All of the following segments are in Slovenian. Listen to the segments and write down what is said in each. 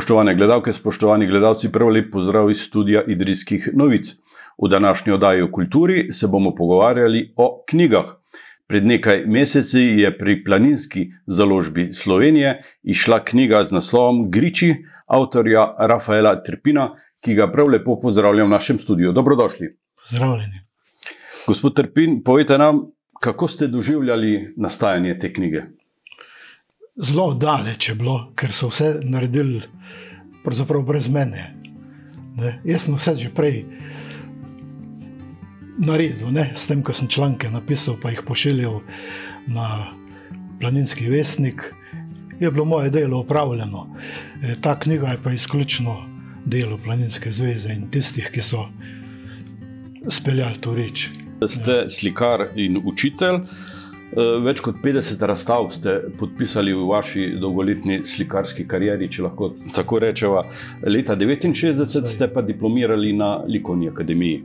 Spoštovane gledalke, spoštovani gledalci, prav lep pozdrav iz studia Idrijskih novic. V današnji oddaji o kulturi se bomo pogovarjali o knjigah. Pred nekaj meseci je pri Planinski založbi Slovenije izšla knjiga z naslovom Griči avtorja Rafaela Trpina, ki ga prav lepo pozdravljam v našem studiu. Dobrodošli. Pozdravljeni. Gospod Trpin, povejte nam, kako ste doživljali nastajanje te knjige? Zelo daleč je bilo, ker so vse naredili pravzaprav brez mene. Jaz sem vse že prej naredil, s tem, ko sem članke napisal, pa jih pošiljal na Planinski vestnik, je bilo moje delo opravljeno. Ta knjiga je pa izključno delo Planinske zveze in tistih, ki so speljali to reč. Ste slikar in učitelj. Več kot 50 razstav ste podpisali v vaši dolgoletni slikarski karieri, če lahko tako rečeva. Leta 1969 ste pa diplomirali na Likovni akademiji.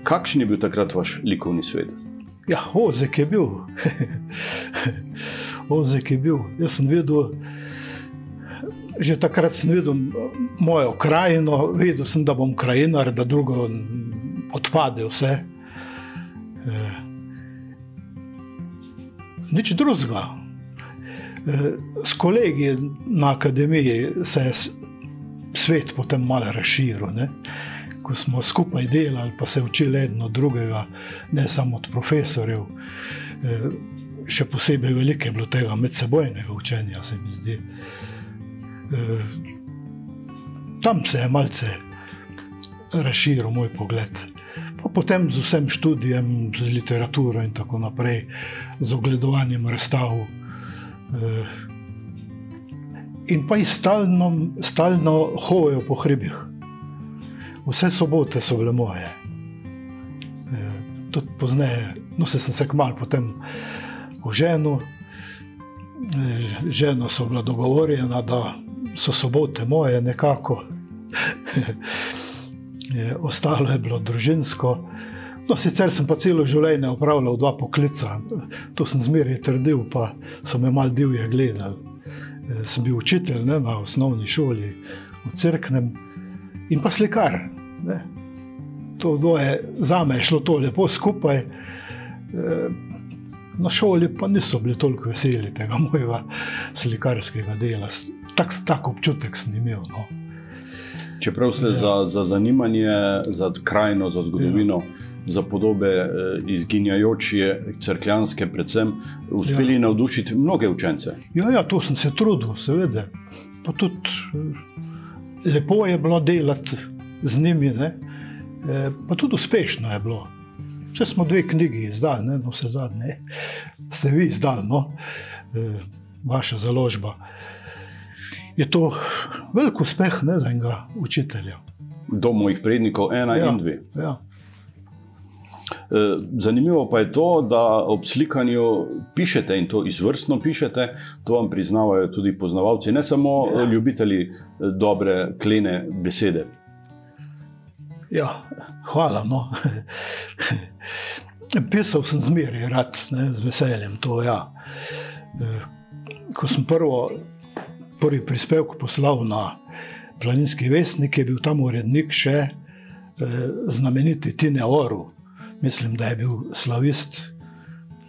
Kakšen je bil takrat vaš likovni svet? Ja, ozek je bil. Ozek je bil. Jaz sem videl, že takrat sem videl mojo krajino, videl sem, da bom krajinar, da drugo odpade vse. Nič drugega. S kolegi na akademiji se je svet potem malo razširil. Ko smo skupaj delali, pa se učili eden od drugega, ne samo od profesorjev. Še posebej veliko je bilo tega medsebojnega učenja, se mi zdi. Tam se je malce razširil moj pogled. Potem z vsem študijem, z literaturo in tako naprej, z ogledovanjem razstav. In pa i stalno hojo po hribih. Vse sobote so bile moje. Tudi pozneje, sem se kmalu potem oženil. Žena so bila dogovorjena, da so sobote moje nekako. Ostalo je bilo družinsko. Sicer sem pa celo življenje opravljal 2 poklica. To sem zmeraj trdil, pa so me malo divje gledali. Sem bil učitelj na osnovni šoli v Cerknem in pa slikar. To dvoje zame je šlo to lepo skupaj. Na šoli pa niso bili toliko veseli tega mojega slikarskega dela. Tak občutek sem imel. Čeprav ste za zanimanje, za krajino, za zgodovino, za podobe izginjajoče cerkljanske predvsem, uspeli navdušiti mnoge učence. Ja, to sem se trudil, seveda. Pa tudi lepo je bilo delati z njimi, pa tudi uspešno je bilo. Vse smo 2 knjigi izdali, vse zadnje ste vi izdali, vaša založba. Je to velik uspeh za enega učitelja. Do mojih prednikov 1 in 2. Ja. Zanimivo pa je to, da ob slikanju pišete in to izvrstno pišete. To vam priznavajo tudi poznavalci, ne samo ljubitelji dobre klene besede. Ja, hvala. Pisal sem zmeraj rad, z veseljem to, ja. Ko sem prvi prispevek poslal na Planinski vestnik, je bil tam urednik še znameniti Tine Orel. Mislim, da je bil slavist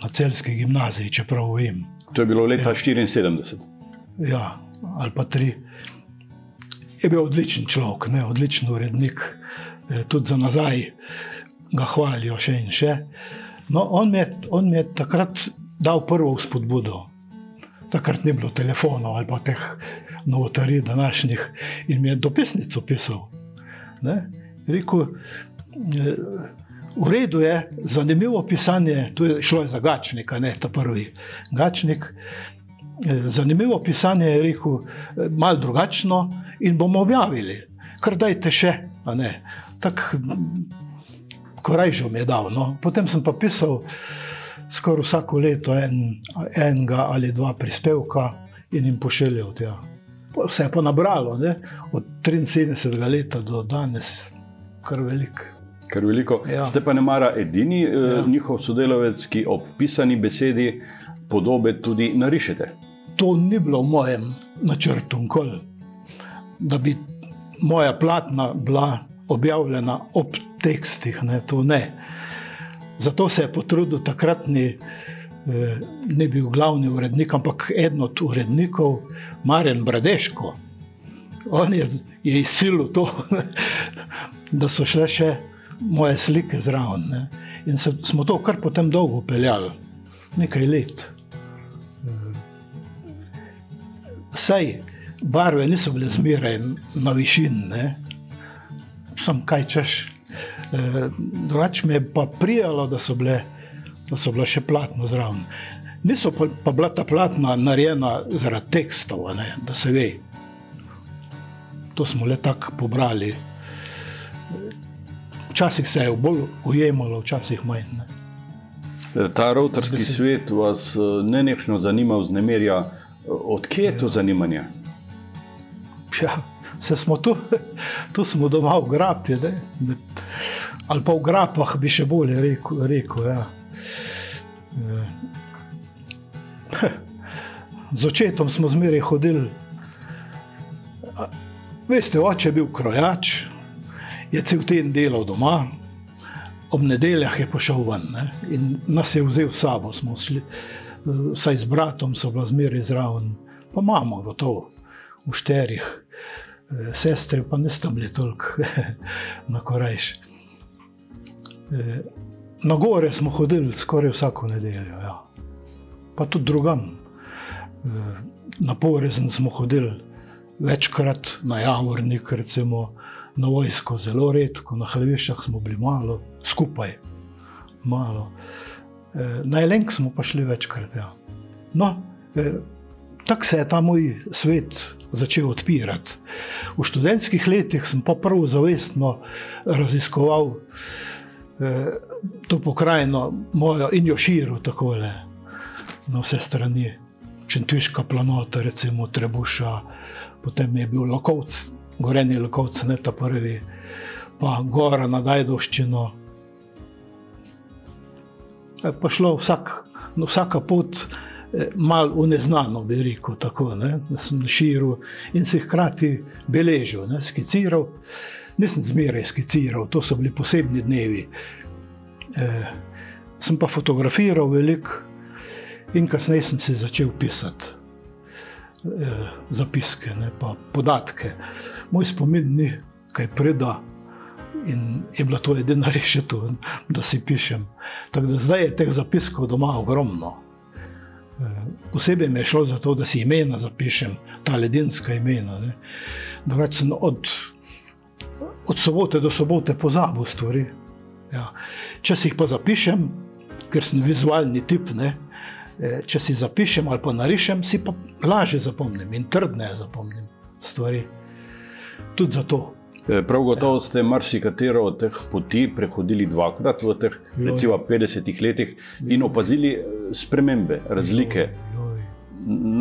na Celjski gimnaziji, čeprav vem. To je bilo leta 1974. Ja, ali pa 3. Je bil odličen človek, odličen urednik. Tudi za nazaj ga hvalijo še in še. On mi je takrat dal prvo vzpodbudo. Takrat ni bilo telefonov ali pa teh novotarij današnjih in mi je dopisnico pisal. Rekel, v redu je, zanimivo pisanje, tu je šlo za Gačnika, ta prvi Gačnik. Zanimivo pisanje je rekel, malo drugačno in bomo objavili. Kar dajte še, tak korajžo mi je dal. Potem sem pa pisal skoraj vsako leto enega ali 2 prispevka in jim pošiljal tja. Vse je pa nabralo, od 73. leta do danes, kar veliko. Kar veliko. Ja. Ste pa nemara edini njihov sodelavec, ki ob pisani besedi podobe tudi narišete. To ni bilo v mojem načrtu nikoli. da bi moja platna bila objavljena ob tekstih, ne, to ne. Zato se je potrudil takratni, ni bil glavni urednik, ampak eden od urednikov, Marjan Bradeško. On je izsilil to, da so šle še moje slike zraven. Ne. In smo to kar potem dolgo peljali, nekaj let. Saj barve niso bile zmeraj na višini, ne. Sam kaj češ. Drugače mi je pa prijalo, da so bila še platno zraven. Niso pa bila ta platna narejena zaradi tekstov, ne, da se ve. To smo le tako pobrali. Včasih se je bolj ujemalo, včasih manj. Ne. Ta rovtarski svet vas nenehno zanima, vznemirja. Od kje je to zanimanje? Ja, se smo tu smo doma v Grapi, ne? Ali pa v Grapah bi še bolje rekel, ja. Z očetom smo zmeraj hodili. Veste, oče je bil krojač, je cel teden delal doma, ob nedeljah je pošel ven, ne? In nas je vzel s sabo, smo šli, saj z bratom so bila zmeraj zraven, pa mama gotovo, v šterih, sestre pa nista bili toliko na korajš. Na gore smo hodili skoraj vsako nedeljo, ja. Pa tudi drugam. Na Porezen smo hodili večkrat, na Javornik, recimo, na vojsko zelo redko, na Hleveščah smo bili malo, skupaj, malo. Na Jelenk smo pa šli večkrat, ja. No, tako se je ta moj svet začel odpirati. V študentskih letih sem pa prav zavestno raziskoval to pokrajino mojo in jo širil takole na vse strani. Šentviška planota, recimo Trebuša, potem je bil Lokovc, Gorenji Lokovc, ne ta prvi, pa gora nad Ajdovščino. Pa šlo vsaka pot malo v neznano, bi rekel, tako, ne, da sem širil in se hkrati beležil, ne, skiciral. Nisem zmeraj skiciral, to so bili posebni dnevi. Sem pa fotografiral veliko in kasneje sem se začel pisati zapiske, ne, pa podatke. Moj spomin ni kaj preda in je bila to edina rešitev, da si pišem. Tako da zdaj je teh zapiskov doma ogromno. Posebej mi je šlo za to, da si imena zapišem, ta ledinska imena. Ne. Drugače sem od sobote do sobote pozabil stvari. Ja. Če si jih pa zapišem, ker sem vizualni tip, ne, če si zapišem ali pa narišem, si pa lažje zapomnim in trdneje zapomnim stvari. Tudi zato. Prav gotovo ste marsikatero od teh poti prehodili dvakrat v teh, recimo, 50 letih in opazili spremembe, razlike.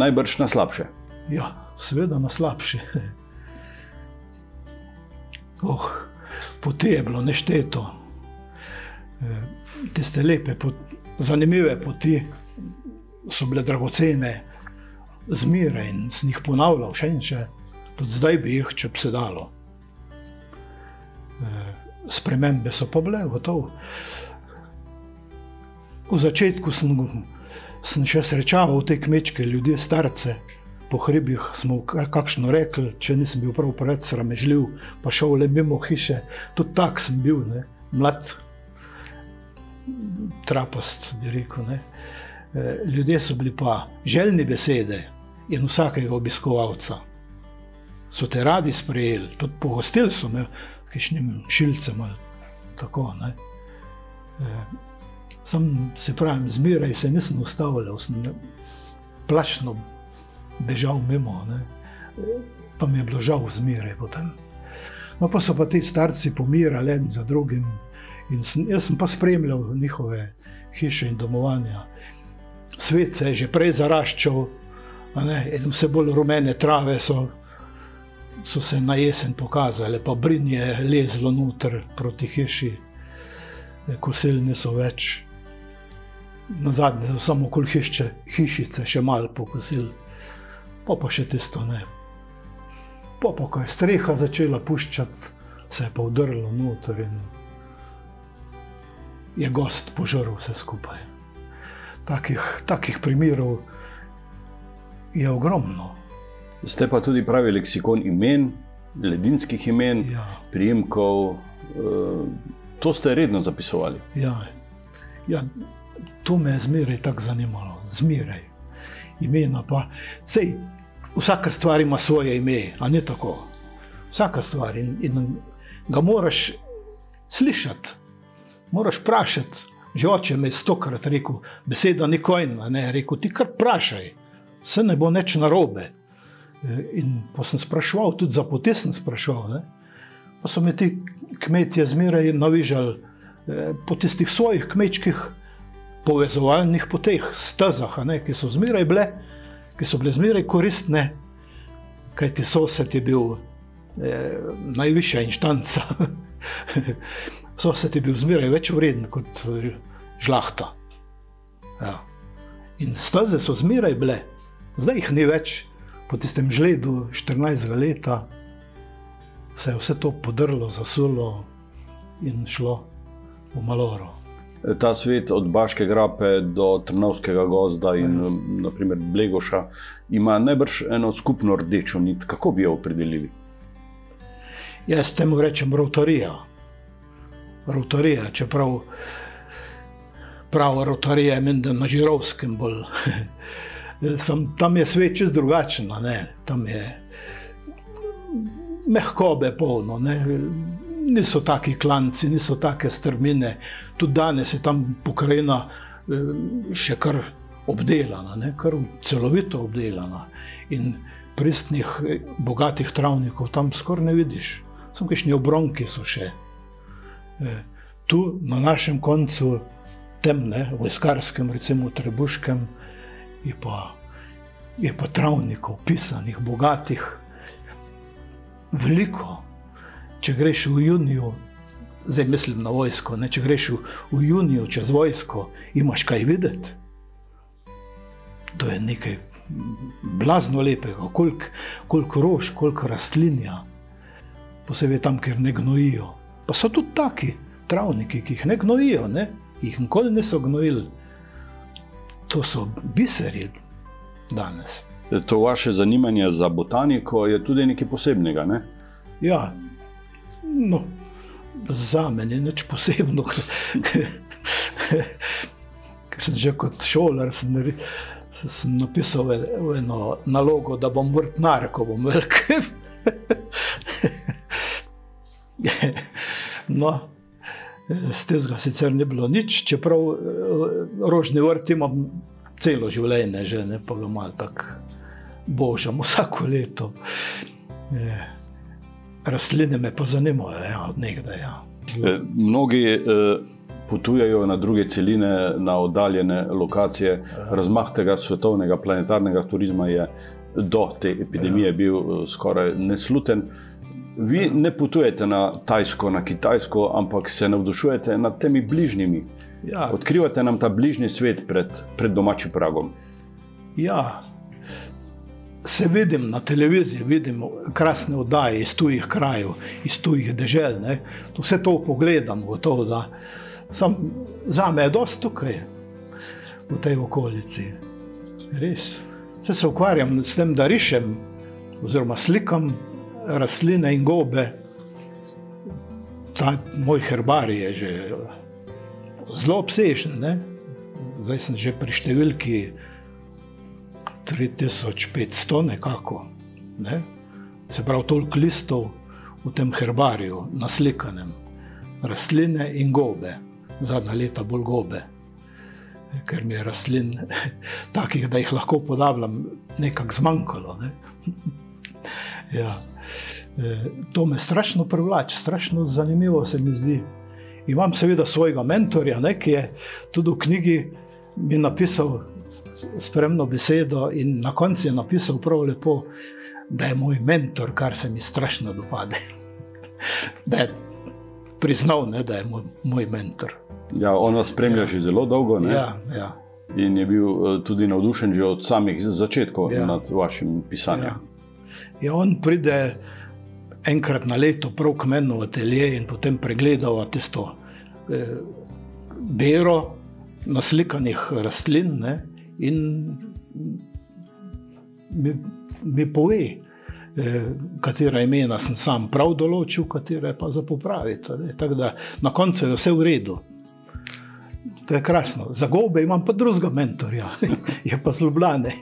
Najbrž na slabše. Ja, seveda na slabše. Poti je bilo nešteto. Tiste lepe, zanimive poti so bile dragocene zmeraj in sem jih ponavljal še in še. Tudi zdaj bi jih, če bi se dalo. Spremembe so pa bile, gotovo. V začetku sem še srečaval te kmečke ljudje, starce, po hribih smo kakšno rekli, če nisem bil prav preveč sramežljiv, pa šel le mimo hiše. Tudi tak sem bil, ne, mlad, trapast, bi rekel, ne. Ljudje so bili pa željni besede in vsakega obiskovalca. So te radi sprejeli, tudi pogostili so me kakšnim šilcem ali tako, ne. Sam, se pravim, zmeraj se nisem ustavljal, sem plačno bežal mimo, ne. Pa mi je bilo žal zmeraj potem. No, pa so pa ti starci pomirali en za drugim in jaz sem pa spremljal njihove hiše in domovanja. Svet se je že prej zaraščal, ne, in vse bolj rumene trave so se na jesen pokazale, pa brin je lezlo noter proti hiši, kosil niso več. Nazadnje so samo okoli hišice še malo pokosili, pa še tisto ne. Pa ko je streha začela puščati, se je pa vdrlo noter in je gost požrl vse skupaj. Takih primerov je ogromno. Ste pa tudi pravi leksikon imen, ledinskih imen, priimkov. To ste redno zapisovali? Ja, to me je zmeraj tako zanimalo. Zmeraj. Imena pa. Sej, vsaka stvar ima svoje ime, a ne tako. Vsaka stvar. In ga moraš slišati. Moraš vprašati. Že oče me je 100-krat rekel, beseda ni kojna, ne, rekel, ti kar vprašaj, se ne bo nič narobe. In pa sem spraševal, tudi za poti sem spraševal, ne. Pa so me ti kmetje zmeraj navižali po tistih svojih kmečkih povezovalnih poteh, stezah, ne, ki so bile zmeraj koristne, kajti sosed je bil najvišja inštanca. Sosed je bil zmeraj več vreden kot žlahta. Ja. In steze so zmeraj bile. Zdaj jih ni več. Po tistem žledu 14 leta se je vse to podrlo, zasulo in šlo v maloro. Ta svet od Baške grape do Trnovskega gozda in naprimer Blegoša ima najbrž eno skupno rdečo nit. Kako bi jo opredelili? Jaz temu rečem rotarija. Rotarija, čeprav prava rotarija je menda na Žirovskem bolj. Tam je svet čist drugačna, ne. Tam je mehkobe polno, ne. Niso taki klanci, niso take strmine. Tudi danes je tam pokrajina še kar obdelana, ne, kar celovito obdelana. In pristnih, bogatih travnikov tam skoraj ne vidiš. Samo kakšni obronki so še. Tu na našem koncu temne, vojskarskem, recimo Trebuškem, je pa travnikov, pisanih, bogatih, veliko. Če greš v juniju, zdaj mislim na vojsko, ne, če greš v juniju čez vojsko, imaš kaj videti. To je nekaj blazno lepega, koliko rož, koliko rastlinja, posebej tam, kjer ne gnojijo. Pa so tudi taki travniki, ki jih ne gnojijo, ne? Jih nikoli niso gnojili. To so biseri danes. To vaše zanimanje za botaniko je tudi nekaj posebnega, ne? Ja, no, za mene nič posebno. Ker sem že kot šolar sem napisal eno nalogo, da bom vrtnar, ko bom velik. No, z tega sicer ni bilo nič, čeprav rožni vrt imam celo življenje že, ne, pa ga malo tako božam vsako leto. Rastline me pa zanimajo, ja, od nekdaj, ja. Mnogi potujejo na druge celine, na oddaljene lokacije. Razmah tega svetovnega planetarnega turizma je do te epidemije bil skoraj nesluten. Vi ne potujete na Tajsko, na Kitajsko, ampak se navdušujete nad temi bližnjimi. Ja. Odkrivate nam ta bližnji svet pred domačim pragom. Ja, se vidim na televiziji, vidim krasne oddaje iz tujih krajev, iz tujih dežel, ne. Vse to pogledam, gotovo, da zame je dosti tukaj, v tej okolici. Res. Se ukvarjam s tem, da rišem, oziroma slikam rastline in gobe. Ta moj herbarij je že zelo obsežen, ne. Zdaj sem že pri številki 3500 nekako, ne. Se pravi, toliko listov v tem herbariju naslikanem. Rastline in gobe. Zadnja leta bolj gobe. Ker mi je rastlin takih, da jih lahko podavljam, nekako zmanjkalo, ne. Ja. To me strašno privlači, strašno zanimivo se mi zdi. Imam seveda svojega mentorja, ne, ki je tudi v knjigi mi napisal spremno besedo in na koncu je napisal prav lepo, da je moj mentor, kar se mi strašno dopade. Da je priznal, ne, da je moj mentor. Ja, on vas spremlja že zelo dolgo, ne? Ja, ja. In je bil tudi navdušen že od samih začetkov nad vašim pisanjem. Ja. Ja, on pride enkrat na leto prav k meni v atelje in potem pregledava tisto bero naslikanih rastlin, ne, in mi pove, katera imena sem sam prav določil, katere pa za popraviti. Tako da na koncu je vse v redu. To je krasno. Za gobe imam pa drugega mentorja, je pa z Ljubljane.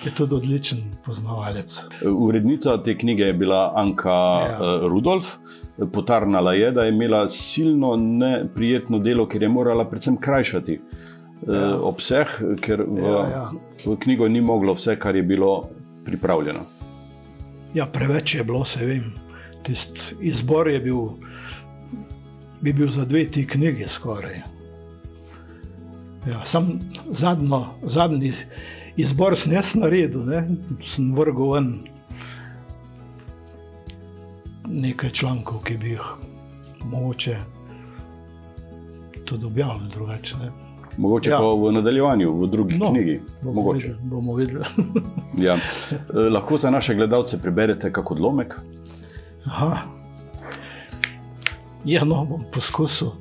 Je tudi odličen poznavalec. Urednica te knjige je bila Anka Rudolf. Potarnala je, da je imela silno neprijetno delo, ker je morala predvsem krajšati obseg, ker v knjigo ni moglo vse, kar je bilo pripravljeno. Ja, preveč je bilo, se vem. Tist izbor je bi bil za 2 ti knjigi skoraj. Ja, sam zadnji izbor sem jaz naredil, ne? Sem vrgel ven nekaj člankov, ki bi jih mogoče tudi objavili drugače. Ne? Mogoče pa v nadaljevanju, v drugi knjigi. Bomo videli. Ja. Lahko za naše gledalce preberete kak odlomek? Aha. Ja, no, bom poskusil.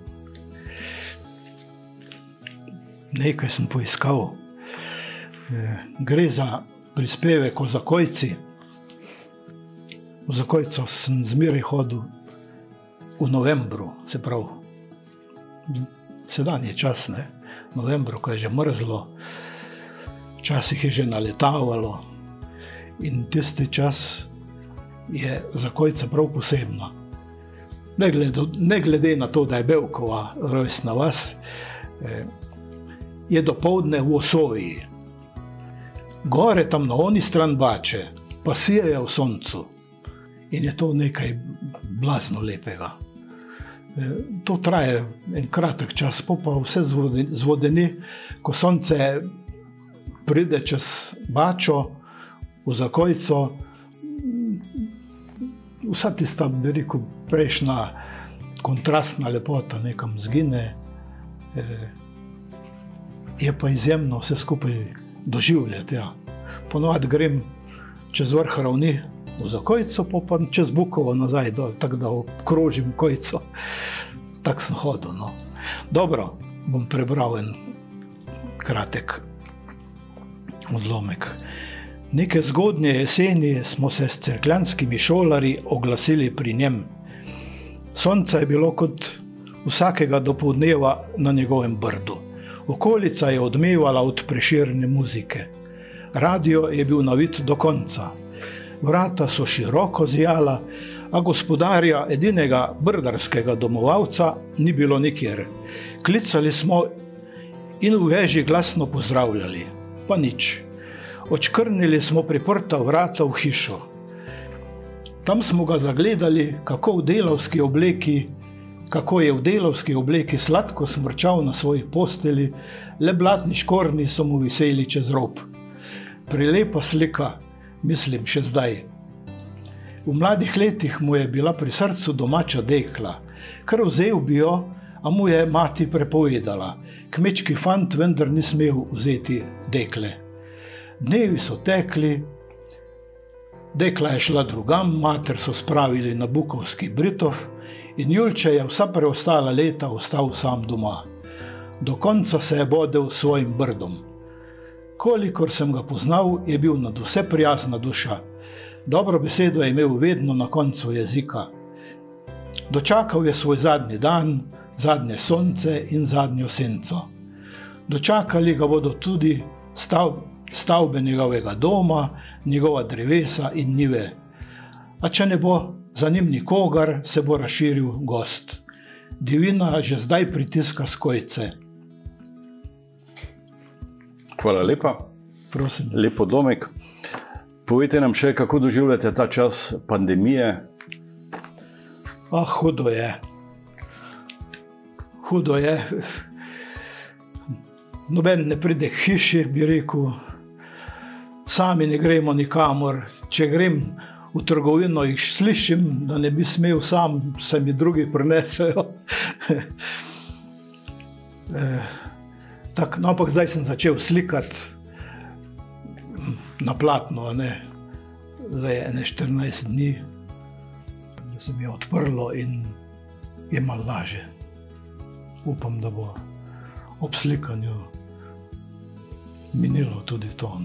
Nekaj sem poiskal. Gre za prispevek o Zakojci. V Zakojco sem zmeraj hodil v novembru, se pravi, sedanji čas, ne? Novembru, ko je že mrzlo, včasih je že naletavalo in tisti čas je Zakojca prav posebna. Ne glede na to, da je Bevkova rojstna vas, je dopoldne v Osoviji. Gore tam na oni stran Bače pa sijejo v soncu in je to nekaj blazno lepega. To traje en kratek čas, pa vse zvodeni, ko sonce pride čez Bačo, v Zakojco, vsa tista, bi rekel, prejšnja kontrastna lepota nekam zgine, je pa izjemno vse skupaj doživljati. Ja. Ponovadi grem čez vrh ravni v Zakojco, pa čez Bukovo nazaj dol, tako da obkrožim Kojco. Tako sem hodil. No. Dobro, bom prebral en kratek odlomek. Neke zgodnje jeseni smo se s cerkljanskimi šolarji oglasili pri njem. Sonce je bilo kot vsakega dopoldneva na njegovem brdu. Okolica je odmevala od Prešerne muzike. Radio je bil navit do konca. Vrata so široko zijala, a gospodarja, edinega brdarskega domovalca, ni bilo nikjer. Klicali smo in v veži glasno pozdravljali, pa nič. Odškrnili smo priprta vrata v hišo. Tam smo ga zagledali, kako je v delavski obleki sladko smrčal na svoji posteli, le blatni škornji so mu viseli čez rob. Prelepa slika, mislim še zdaj. V mladih letih mu je bila pri srcu domača dekla. Kar vzel bi jo, a mu je mati prepovedala. Kmečki fant vendar ni smel vzeti dekle. Dnevi so tekli, dekla je šla drugam, mater so spravili na bukovski Britov in Julče je vsa preostala leta ostal sam doma. Do konca se je bodel s svojim brdom. Kolikor sem ga poznal, je bil nadvse prijazna duša. Dobro besedo je imel vedno na koncu jezika. Dočakal je svoj zadnji dan, zadnje sonce in zadnjo senco. Dočakali ga bodo tudi stavbe njegovega doma, njegova drevesa in njive. A če ne bo za njim nikogar, se bo razširil gost. Divina že zdaj pritiska s Kojce. Hvala lepa. Prosim. Lep odlomek. Povejte nam še, kako doživljate ta čas pandemije? Hudo je. Hudo je. Noben ne pride k hiši, bi rekel. Sami ne gremo nikamor. Če grem v trgovino, jih slišim, da ne bi smel sam, se mi drugi prinesejo. No, ampak zdaj sem začel slikati na platno, ne. zdaj je 14 dni, da se mi je odprlo in je malo lažje. Upam, da bo ob slikanju minilo tudi to.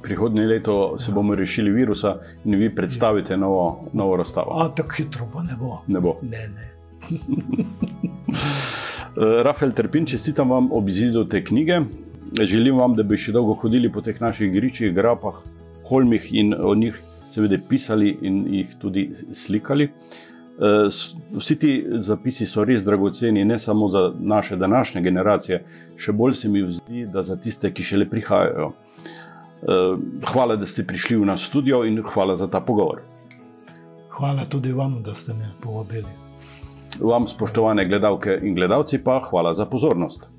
Prihodnje leto se bomo rešili virusa in vi predstavite novo razstavo. Tako hitro pa ne bo. Ne bo. Ne. Rafael Trpin, čestitam vam ob izidu te knjige. Želim vam, da bi še dolgo hodili po teh naših gričih, grapah, holmih in o njih seveda pisali in jih tudi slikali. Vsi ti zapisi so res dragoceni, ne samo za naše današnje generacije, še bolj se mi zdi, da za tiste, ki šele prihajajo. Hvala, da ste prišli v naš studio in hvala za ta pogovor. Hvala tudi vam, da ste me povabili. Vam, spoštovane gledalke in gledalci, pa hvala za pozornost.